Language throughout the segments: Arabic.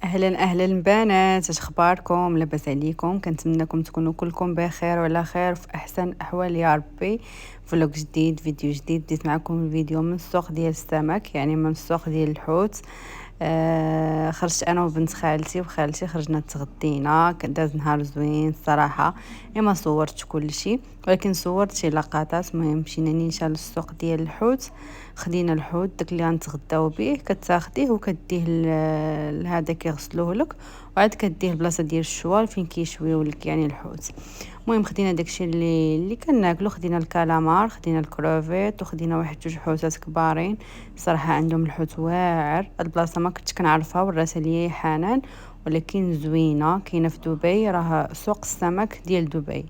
اهلا اهلا البنات، اش اخباركم؟ لاباس عليكم؟ كنتمنىكم تكونوا كلكم بخير وعلى خير في احسن احوال يا ربي. فلوق جديد، فيديو جديد، بديت معكم الفيديو من السوق ديال السمك، يعني من السوق ديال الحوت. خرجت انا وبنت خالتي وخالتي، خرجنا تغدينا، كان داز نهار زوين الصراحه. ما صورتش كل شيء ولكن صورت شي لقطات. المهم مشينا نيشان للسوق ديال الحوت، خدينا الحوت داك اللي غنتغداو به، كتاخديه وكديه لهذا كيغسلوه لك، وعاد كديه البلاصه ديال الشوال فين كيشويو لك يعني الحوت. المهم خدينا داكشي اللي كناكلو، خدينا الكالامار، خدينا الكروفيت، وخدينا واحد جوج حوتات كبارين. صراحه عندهم الحوت واعر. البلاصه ما كنتش كنعرفها، وراتها ليا حنان، ولكن زوينه، كاينه في دبي، راه سوق السمك ديال دبي،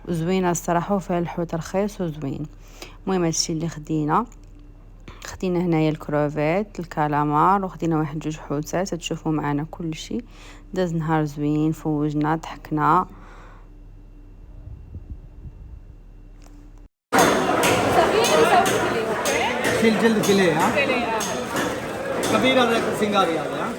زوينه الصراحه، وفيها الحوت رخيص وزوين. المهم هادشي اللي خدينا هنايا الكروفيت، الكالامار، وخدينا واحد جوج حوتات. تشوفوا معنا كل شيء. داز نهار زوين، فوجنا، ضحكنا. شيل جلد فيليه ها؟ كبير هذا سنغاري هذا ها؟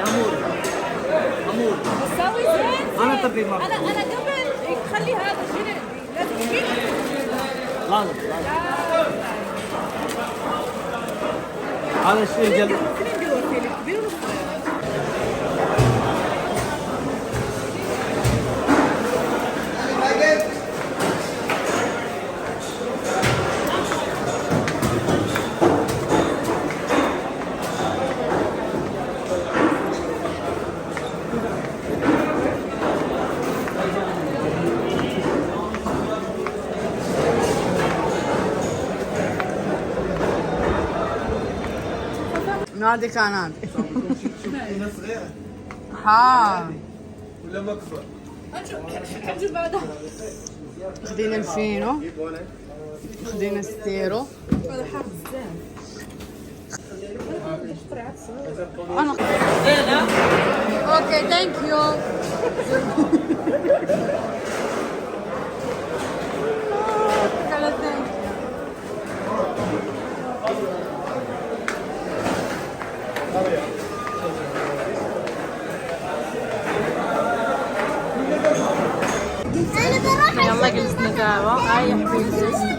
امور امور بساوي زين. انا تبي ما انا قبل خلي هذا شنو لازم تشيل. لازم هذا شيل جلد. نادي كانت هنا صغيره ها. ولا مكبر؟ حنجيب بعدها. خدينا الفينو، خدينا السيرو. هذا حار بزاف. انا اوكي ثانك يو. يلا جلسنا دعوة. هاي يا حبيبتي.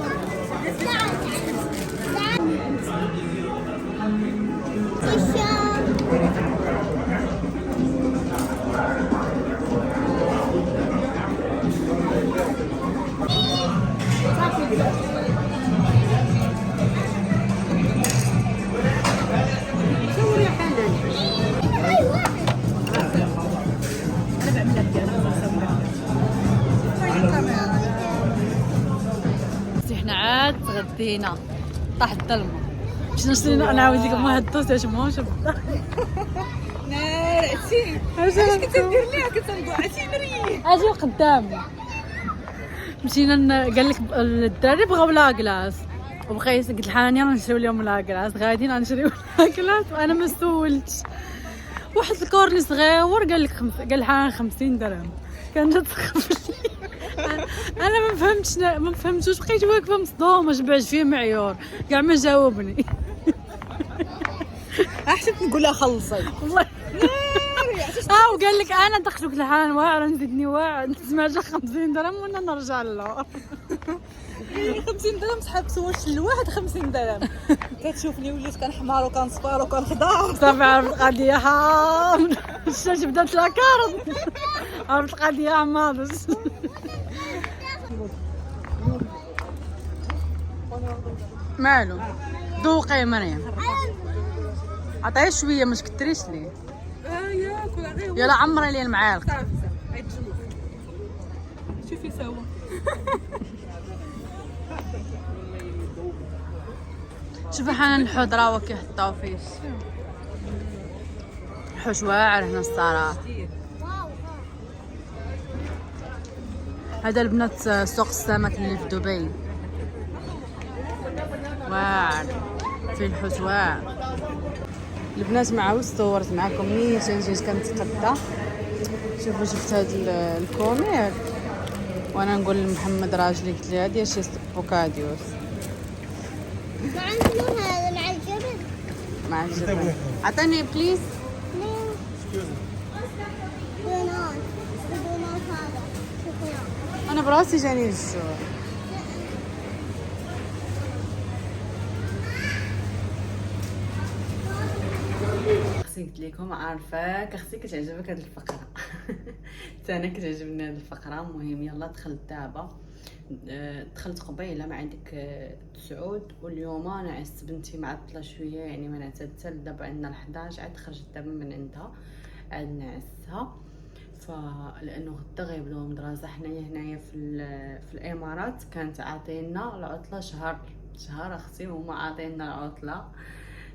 احنا عاد تغدينا، طاح الظلمة، مشينا شرينا انا عاود لكم واحد الطوسه ماهوش نار عتيب. اش كنت ندير ليها؟ كنت نقول عتيب ريح. اجي قدامي. مشينا قال لك الدراري بغاو لاكلاص، وبقيت قلت لحنان يلا نشريو لهم لاكلاص، غاديين نشريو لاكلاص وانا ما سولتش. واحد الكورني صغير قال لك قال لحنان 50 درهم. كان جات تخف لي. انا ما فهمتوش، بقيت واقفه مصدومه، شبعت فيه معيور كاع ما جاوبني. احسن نقول لها خلصي والله. وقال لك انا دخلت لحان واعر، نزيدني واعر، تسمع جا 50 درهم وانا نرجع له. 50 درهم تحبس واش الواحد 50 درهم. كتشوفني وليت كنحمر وكنصفر وكنخضر. صافي عرفت القضيه. حامض الشاشه بدات لاكارد. عرفت القضيه حماض. مالو ذوقي يا مريم، عطيه شويه ما تكتريش ليه. ياكل غير يلا عمري لي المعالق. صافي عيد جلوس. شوفي سوا. شوفي حنان الحوت راهو كيحطاو فيه حوش واعر هنا الصراحه. هذا البنات سوق السمك اللي في دبي، واعر فيه الحوت واعر. البنات معاود صورت معكم نيشان جيت كنتغدى. شوفوا شفت هاد الكومير وانا نقول لمحمد راجلي، قلت لي هادي شي بوكاديوس. وعنده هذا مع الجبن. مع الجبن. عطيني بليز. شكون؟ دونات الدونات هذا شوفوا. انا براسي جاني الجوع. اختي قلت لكم عارفاك اختي كتعجبك هاد الفقره. حتى انا كتعجبني هاد الفقره. المهم يلا دخلت دابا. دخلت قبيله مع ديك تسعود، واليوم انا عزت بنتي معطله شويه يعني ما نعتها. دابا عندنا 11 عاد خرجت دابا من عندها عاد نعسها. فلانه غدا غيبداو المدرسه حنايا هنايا في الامارات. كانت عاطينا العطله شهر اختي، هما عاطينا العطله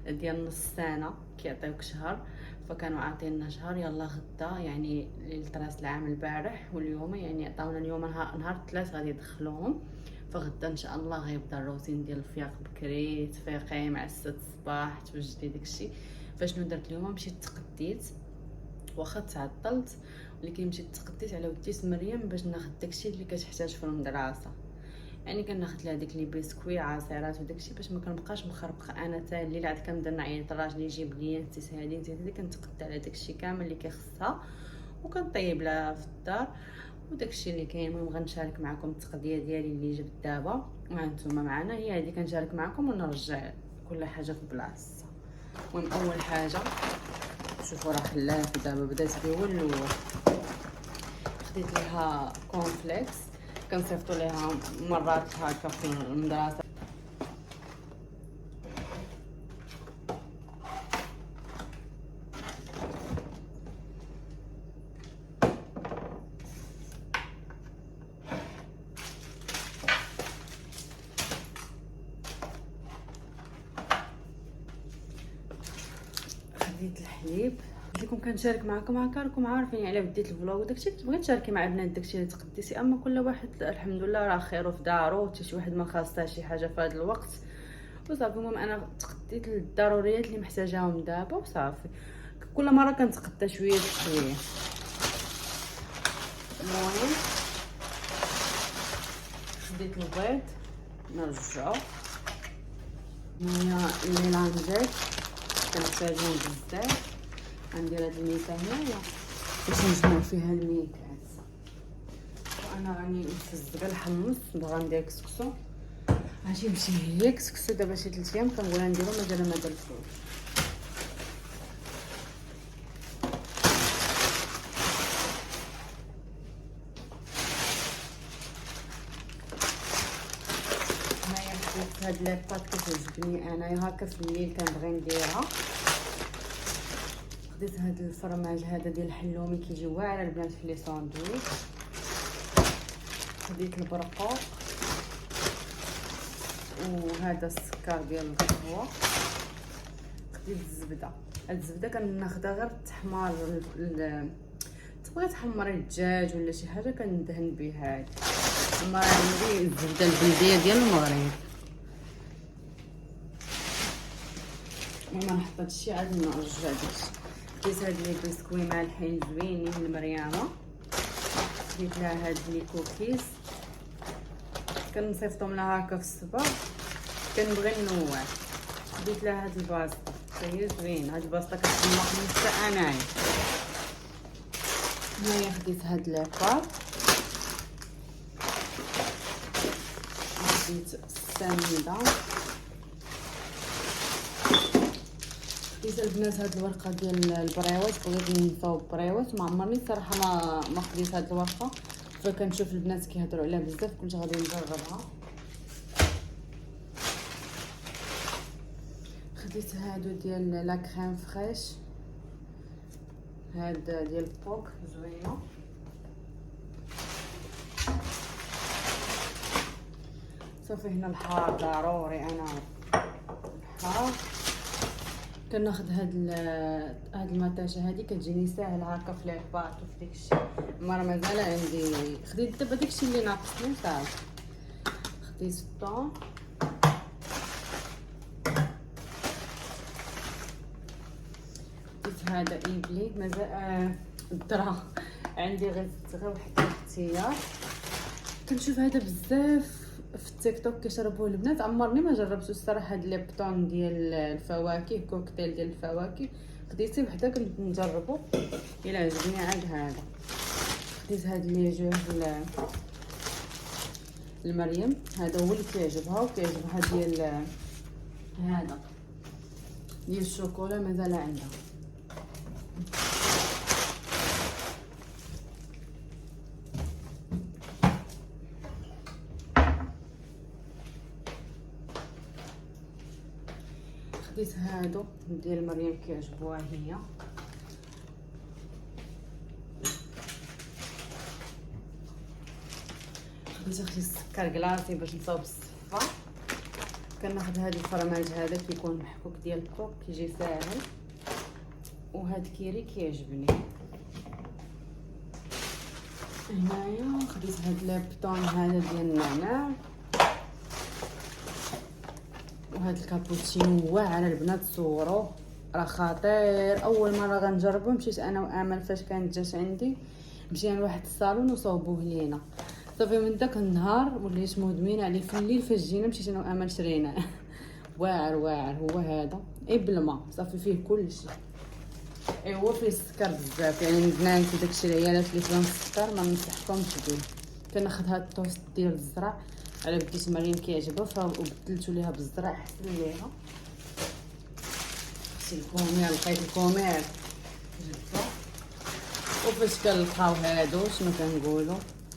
ديال نص سنه كيعطيوك شهر، فكانوا عاطينا شهر. يلا غدا يعني ليله راس العام البارح واليوم يعني عطاونا اليوم نهار الثلاث غادي يدخلوهم. فغدا ان شاء الله غيبدا الروتين ديال الفياق بكري، تفيقي مع 6 الصباح توجدي داكشي. فشنو درت اليوم؟ مشيت تقديت واخا تعطلت، ولكن مشيت تقديت على وديت مريم باش ناخذ داكشي اللي كتحتاج في المدرسه. يعني كناخذ لها ديك لي بسكوي عصيرات وداكشي باش ما كنبقاش مخربقه انا حتى الليل. عاد كنبدا نعيط لراجلي يجيب لي نتي هادي كنتقد على داكشي كامل اللي كيخصها وكنطيب لها في الدار وداكشي اللي كاين. المهم غنشارك معكم التقديه ديالي اللي جبت دابا وهانتوما معنا. هي هذه كنشارك معكم ونرجع كل حاجه في بلاصتها. المهم اول حاجه شوفوا راه خلاها دابا بدات به هو الاول. خديت لها كونفليكس كنصيفطوا ليها مرات هكا في المدرسه. خديت الحليب. قلت لكم كنشارك معكم هكا راكم عارفين على بديت الفلوق وداكشي كتبغي تشاركي مع بنات داكشي اللي تقديتي. اما كل واحد الحمد لله راه خيرو في دارو، حتى شي واحد ما خاصها شي حاجه في هذا الوقت وصافي. المهم انا تقديت الضروريات اللي محتاجاهم دابا وصافي. كل مره كنتقدى شويه بشويه. المهم خديت البيض نرجعو. هي الميلانجات كنحتاجهم بزاف. غندير هاد الميكه هنايا باش نجمعو فيها الميكات. وانا راني مفزقه الحمص باغا ندير كسكسو. غادي نمشي هي كسكسو دابا شي 3 ايام كنقولها نديرو مازال ما درتوش. هنايا خديت هاد لاباط كتعجبني انايا هكا في الليل كنبغي نديرها. خديت هاد الفرماج هذا ديال الحلومي كيجي واعر البنات في لي ساندويتش. خديت البرقوق وهذا السكر ديال القهوه. خديت الزبده. هاد الزبده كناخذها غير تحمر تبغي تحمري الدجاج ولا شي حاجه كندهن بها. هادي اما عندي الزبده البلديه ديال المغرب. ما حطيت شي عاد نرجع داكشي. خديت هاد لي بسكوي مالحين زوينين لمريامه. خديت لها هاد لي كوكيز كنصيفطهم لها هكا في الصباح كنبغي نوع. خديت لها هاد الباسطه هي زوين. هاد الباسطه كتحمق حتى انايا. هنايا خديت هاد لاباط. خديت السميده. خديت البنات هاد الورقه ديال البريوات. بغيت نصاوب بريوات ما عمرني صراحه ما خديت هاد الورقه، فكنشوف البنات كيهضروا عليها بزاف قلت غادي نجربها. خديت هادو ديال لا كريم فريش. هاد ديال بوك زوينه. صافي هنا الحار ضروري انا الحار. كناخذ هاد المطاشه هادي كتجيني ساهله هكا في لاباط وفي داكشي. المره مازال عندي. خديت دابا داكشي اللي ناقصني صافي. خديت الطون. خديت هذا ايبلي مازال الدرا عندي غير واحد الاختيار. كنشوف هذا بزاف في التيك توك كيشربوه البنات. عمرني ما جربته الصراحه. هاد ليبطون ديال الفواكه كوكتيل ديال الفواكه خديتي وحده كنت نجربو الا عجبني عاد هذا. خديت هذا اللي جاه لمريم، هذا هو اللي كيعجبها وكيعجبها ديال هذا ديال الشوكولا مازال عندها. خديت هادو ديال مريم كيعجبوها هي. خديت اختي السكر كلاصي باش نصاوب الصفه. كناخذ هذا الفرماج هذا كيكون محكوك ديال الكوك كيجي ساهل، وهاد كيري كيعجبني. هنايا خديت هاد لابطون هذا ديال النعناع، وهاد الكابوتشينو واعر البنات صوروه راه خطير. اول مره غنجربو مشيت انا وامل فاش كانت جات عندي، مشينا لواحد الصالون وصاوبوه لينا. صافي من داك النهار وليت مدمنه عليه. في الليل فاش جينا مشيت انا وامل شريناه واعر هو هذا اي بالماء صافي فيه كلشي. هو فيه السكر بزاف يعني البنات داكشي العيالات اللي فيهم السكر ما ننصحكمش بيه. كناخذ هاد الطوست ديال الزرع على بديت مريم كيعجبها وبدلتو ليها بالزرع احسن ليها. خديت الكومير لقيت الكومير جبتو. وفاش كنلقاو هادو شنو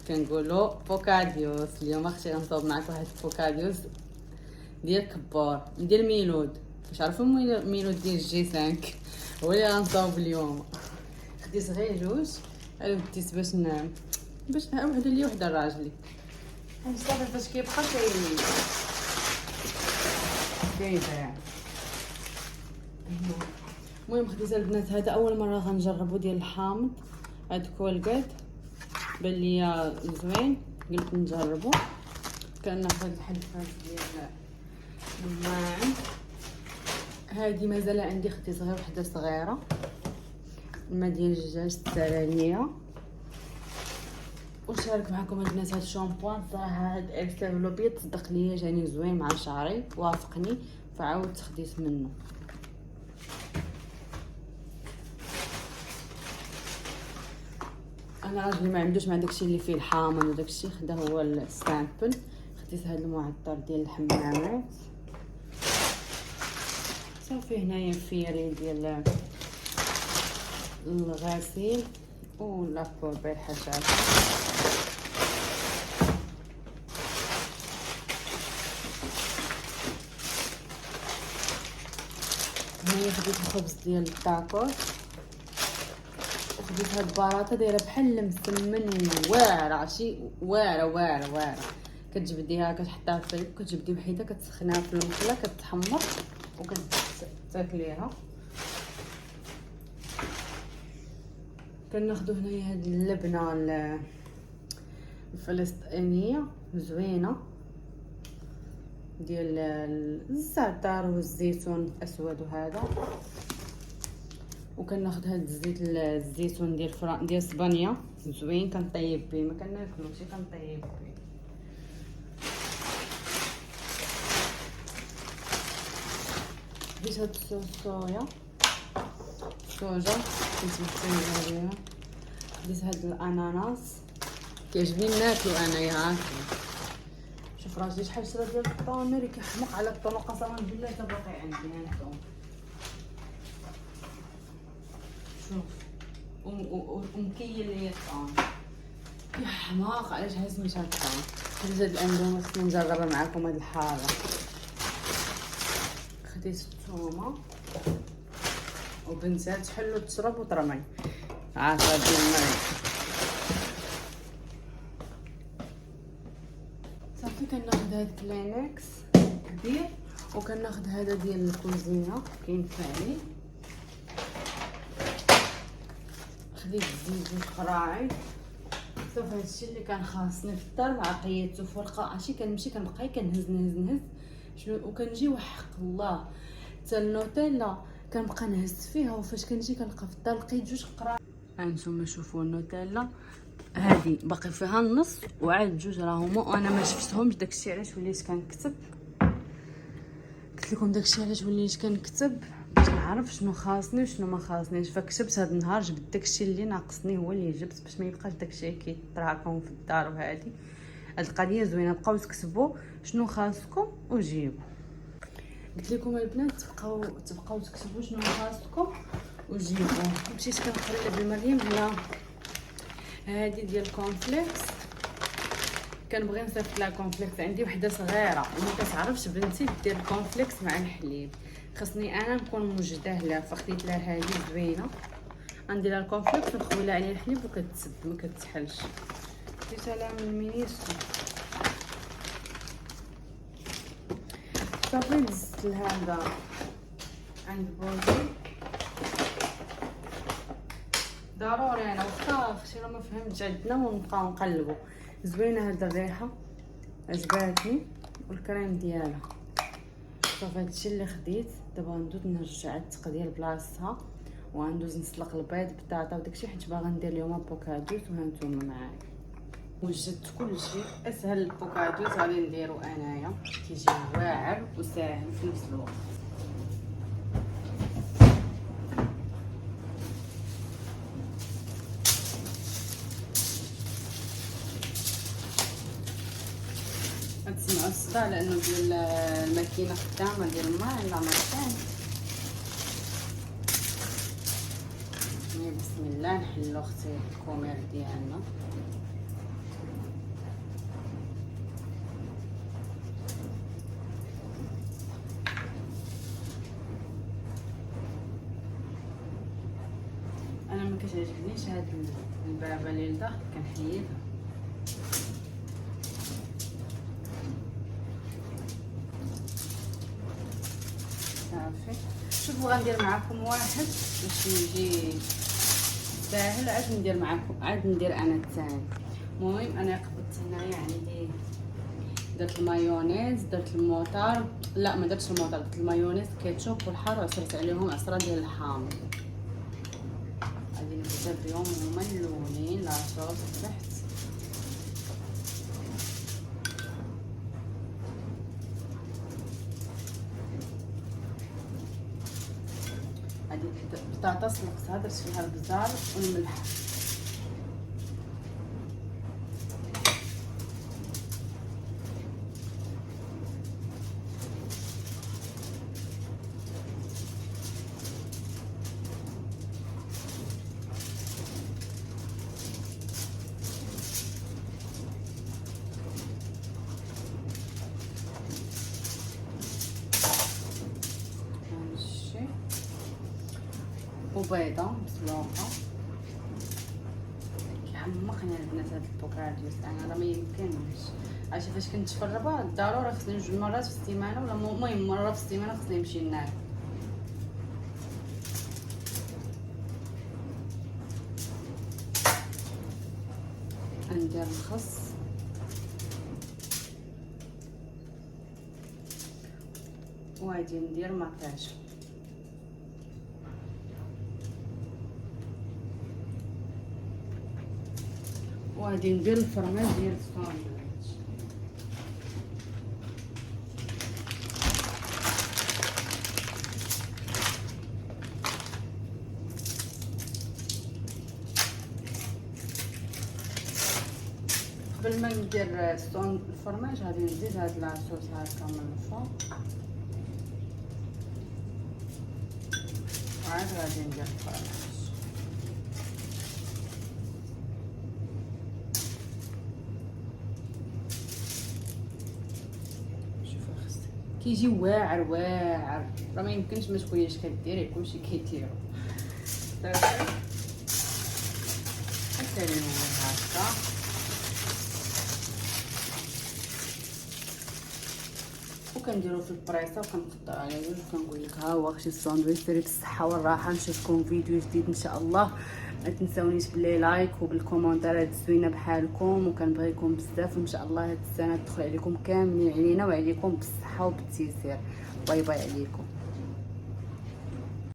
كنقولوا بوكاديوس. اليوم اختي غنصاوب معك واحد البوكاديوس ديال كبار ديال ميلود. واش عرفتوا ميلود ديال جي 5 هو اللي غنصاوب اليوم. خديت غير جوج على بديت باش وحده ليا وحده لراجلي. صافي فاش كيبقى كيباع. المهم خديت البنات هذا اول مره غنجربو ديال الحامض. هاد كولغيت بان ليا زوين قلت نجربو. كناخذ الحلفات ديال الماعن هادي مازال عندي، خديت غير وحده صغيره. الماء ديال الدجاج السرانيه. وشارك معكم البنات هاد الشامبوان صراحه هاد اكسلوبي تصدق ليا جاني زوين مع شعري وافقني فعاودت خديت منه. انا راجلي ما عندوش مع داكشي اللي فيه الحامض وداكشي، خدا هو السامبل. خديت هاد المعطر ديال الحمامات. صافي هنايا فيري ديال الغسيل ولابور بالحشاشة. هنايا خديت الخبز ديال الطاكوس، وخديت هاد البلاطه دايره بحال المسمن واعره، عرفتي واعره. كتجبديها كتحطيها في الفريك وكتجبدي وحيده كتسخنيها في المقله كتحمر وكتاكليها. كناخذوا هنايا هاد اللبنه الفلسطينيه زوينه ديال الزعتر والزيتون الاسود وهذا. وكناخذ هاد الزيتون ديال اسبانيا زوين كنطيب بيه، ما كناكلوش كنطيب بيه. خديت هاد الصوص صوجا كنت مستنيه عليها. خديت هاد الاناناس كيعجبني ناكلو انايا عارفه. شوف راجلي شحال شرا ديال الطومير كيحمق على الطون قسما بالله تا باقي عندي هانتوما. شوف ومكيل ليا الطون يا حماق علاش هزمت هاد الطون. خديت هاد الاندومي خصني نجربها معاكم هاد الحاره. خديت الثومه وبنتها تحل وتشرب وترمي عارفه ديال الماء. صافي كناخذ هاد كلينكس كبير وكناخذ هذا ديال الكوزينه كينفعني. خديت الزيت والقراعي. صافي هادشي اللي كان خاصني في الدار مع قيدته في ورقه. عرفتي كنمشي كنبقى كنهز شنو وكنجي وحق الله حتى النوتيلا كنبقى نهز فيها. وفاش كنجي كنلقى في الدار لقيت جوج قراع. هانتوما شوفوا النوتيلا هادي باقي فيها النص وعاد جوج راهما وانا ما شفتهمش. داكشي علاش وليت كنكتب، قلت لكم داكشي علاش وليت كنكتب باش نعرف شنو خاصني وشنو ما خاصنيش، فكتبت هذا النهار جبت داكشي اللي ناقصني هو اللي جبت باش ما يبقاش داكشي كيتراكم في الدار. وهذه هاد القضيه زوينه، بقاو تكتبوا شنو خاصكم وجيبوا. قلت لكم البنات تبقاو تكتبوا شنو خاصكم وجيبوا. مشيت كنقلب مريم على هذه ديال كونفليكس، كنبغي نصيفط لها كونفليكس. عندي وحده صغيره وما كتعرفش بنتي دير كونفليكس مع الحليب، خصني انا نكون موجده لها، فخديت لها هذه زوينه ندير لها الكونفليكس ونخوي لها عليه الحليب وكتسد ما كتحلش. ديتها لها من مينيسو صافي. دزت لها هذا عند بوزي ضروري انا واخا اختي راه ما فهمتش عندنا ونبقاو نقلبوا. زوينه هاد الريحه عجباتني والكريم ديالها. صافي هادشي اللي خديت. دابا ندوز نرجع التقدير بلاصتها وغندوز نسلق البيض بطاطا وداكشي حيت باغا ندير اليوم بوكادوس. وهانتوما معايا وجدت كلشي. اسهل البوكادوس غادي نديرو انايا، كيجي واعر وساهل في نفس الوقت. غتسمعوا الصداع لانه ديال الماكينه خدامه ديال الماء لا مرتين. بسم الله نحلو اختي الكومير ديالنا. انا ما كتعجبنيش هاد البابه اللي لداخل، كنحيدها. صافي شوفوا غندير معكم واحد باش يجي ساهل، عاد ندير معكم عاد ندير انا الثاني. المهم انا قبضت هنايا عندي درت المايونيز، درت الموطار، لا ما درتش الموطار، درت المايونيز كيتشوب والحار وعصرت عليهم عصره ديال الحامض. غادي نبدا بهم هما اللونين لا صوص تحت. هادي بطاطا سلقتها درت فيها البزار والملح. وبيضة مسلوقة. كيحمقني البنات هاد البوكادوس، انا راه ميمكنش. عرفتي فاش كنت في الرباط ضروري خصني 2 مرات في السيمانه، ولا المهم مره في السيمانه خصني نمشي ناكل. ندير الخس وغادي ندير مطيش. وغادي ندير الفرماج ديال الساندويتش. قبل ما ندير الفرماج غادي نزيد هاد لاصوص هكا من الفوق، وعاد غادي ندير الفرماج. كيجي واعر واعر، راه ما يمكنش ما شويهش كديري كلشي كيديرو. صافي كنساليو هكا وكنديرو في البريصه وكنقطعو على جوج وكنقول لك ها هو اختي الساندويتش. ديري بالصحه والراحه، نشوفكم فيديو جديد ان شاء الله. ما تنساونيش باللي لايك وبالكومونتيرات الزوينه بحالكم، وكنبغيكم بزاف وان شاء الله هاد السنه تدخل عليكم كاملين علينا وعليكم بالصحه وبالتيسير. باي باي عليكم.